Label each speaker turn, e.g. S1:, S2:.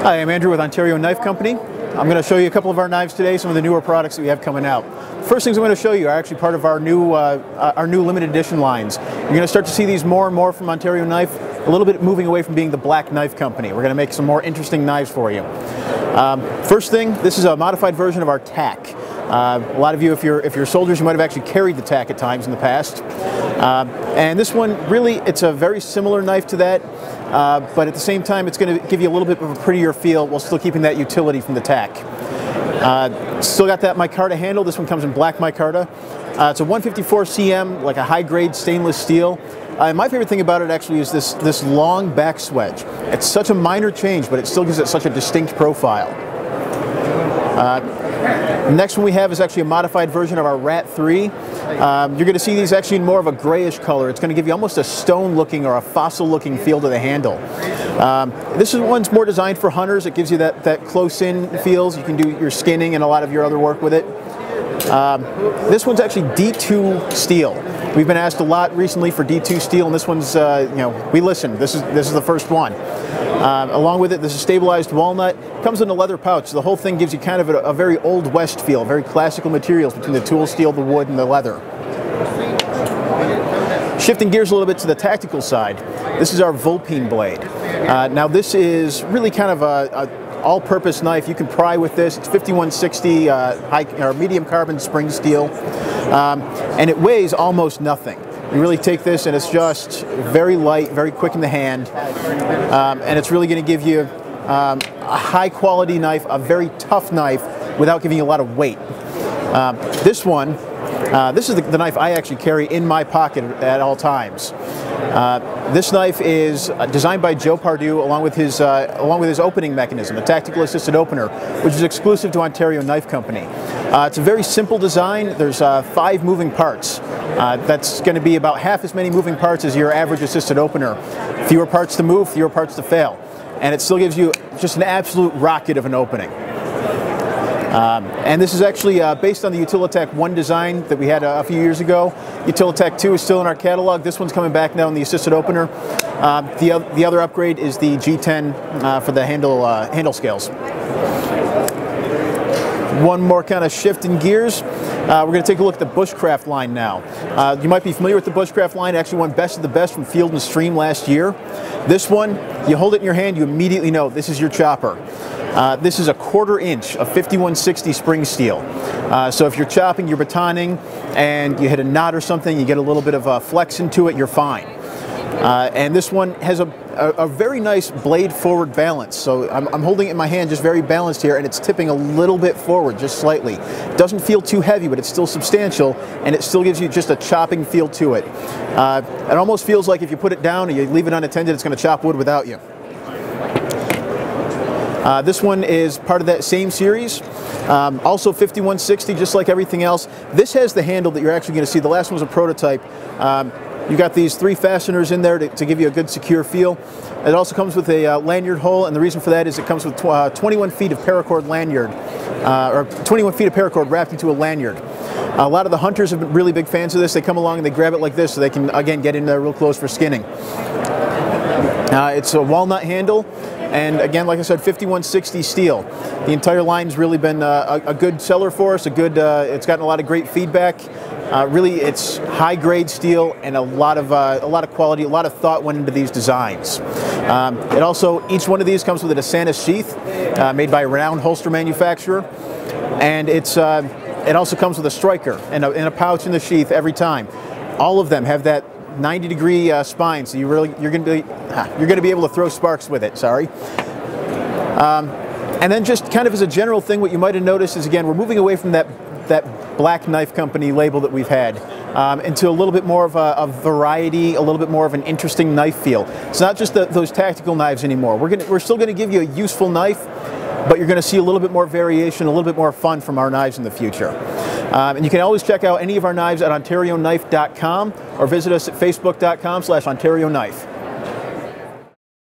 S1: Hi, I'm Andrew with Ontario Knife Company. I'm going to show you a couple of our knives today, some of the newer products that we have coming out. First things I'm going to show you are actually part of our new limited edition lines. You're going to start to see these more and more from Ontario Knife, a little bit moving away from being the black knife company. We're going to make some more interesting knives for you. First thing, this is a modified version of our tack. A lot of you, if you're soldiers, you might have actually carried the tack at times in the past. And this one, really, it's a very similar knife to that, but at the same time, it's going to give you a little bit of a prettier feel while still keeping that utility from the tack. Still got that micarta handle. This one comes in black micarta. It's a 154 cm, like a high-grade stainless steel. My favorite thing about it actually is this long back swedge. It's such a minor change, but it still gives it such a distinct profile. The next one we have is actually a modified version of our Rat 3. You're going to see these actually in more of a grayish color. It's going to give you almost a stone-looking or a fossil-looking feel to the handle. This one's more designed for hunters. It gives you that close-in feels. You can do your skinning and a lot of your other work with it. This one's actually D2 steel. We've been asked a lot recently for D2 steel, and this one's, we listened. This is the first one. Along with it, this is stabilized walnut. Comes in a leather pouch. The whole thing gives you kind of a very Old West feel, very classical materials between the tool steel, the wood, and the leather. Shifting gears a little bit to the tactical side, this is our Vulpine blade. Now this is really kind of a all-purpose knife. You can pry with this. It's 5160 medium carbon spring steel, and it weighs almost nothing. You really take this and it's just very light, very quick in the hand, and it's really going to give you a high-quality knife, a very tough knife, without giving you a lot of weight. This is the knife I actually carry in my pocket at all times. This knife is designed by Joe Pardue along with his opening mechanism, a tactical assisted opener, which is exclusive to Ontario Knife Company. It's a very simple design. There's 5 moving parts. That's going to be about half as many moving parts as your average assisted opener. Fewer parts to move, fewer parts to fail. And it still gives you just an absolute rocket of an opening. And this is actually based on the Utilitech 1 design that we had a few years ago. Utilitech 2 is still in our catalog. This one's coming back now in the assisted opener. The other upgrade is the G10 for the handle scales. One more kind of shift in gears. We're going to take a look at the Bushcraft line now. You might be familiar with the Bushcraft line. It actually won Best of the Best from Field and Stream last year. This one, you hold it in your hand, you immediately know this is your chopper. This is a 1/4 inch of 5160 spring steel. So if you're chopping, you're batoning, and you hit a knot or something, you get a little bit of flex into it, you're fine. And this one has a very nice blade forward balance. So I'm holding it in my hand just very balanced here, and it's tipping a little bit forward, just slightly. It doesn't feel too heavy, but it's still substantial, and it still gives you just a chopping feel to it. It almost feels like if you put it down and you leave it unattended, it's going to chop wood without you. This one is part of that same series. Also 5160, just like everything else. This has the handle that you're actually going to see. The last one was a prototype. You got these 3 fasteners in there to give you a good secure feel. It also comes with a lanyard hole, and the reason for that is it comes with 21 feet of paracord lanyard, or 21 feet of paracord wrapped into a lanyard. A lot of the hunters have been really big fans of this. They come along and they grab it like this so they can, again, get in there real close for skinning. It's a walnut handle, and again, like I said, 5160 steel. The entire line's really been a good seller for us. It's gotten a lot of great feedback. Really, it's high-grade steel, and a lot of quality, a lot of thought went into these designs. It also, each one of these comes with a DeSantis sheath, made by a renowned holster manufacturer, and it also comes with a striker and a pouch in the sheath every time. All of them have that 90-degree spine, so you're going to be able to throw sparks with it. Sorry. And then just kind of as a general thing, what you might have noticed is, again, we're moving away from that black knife company label that we've had into a little bit more of a variety, a little bit more of an interesting knife feel. It's not just those tactical knives anymore. We're still going to give you a useful knife, but you're going to see a little bit more variation, a little bit more fun from our knives in the future. And you can always check out any of our knives at OntarioKnife.com or visit us at Facebook.com/OntarioKnife.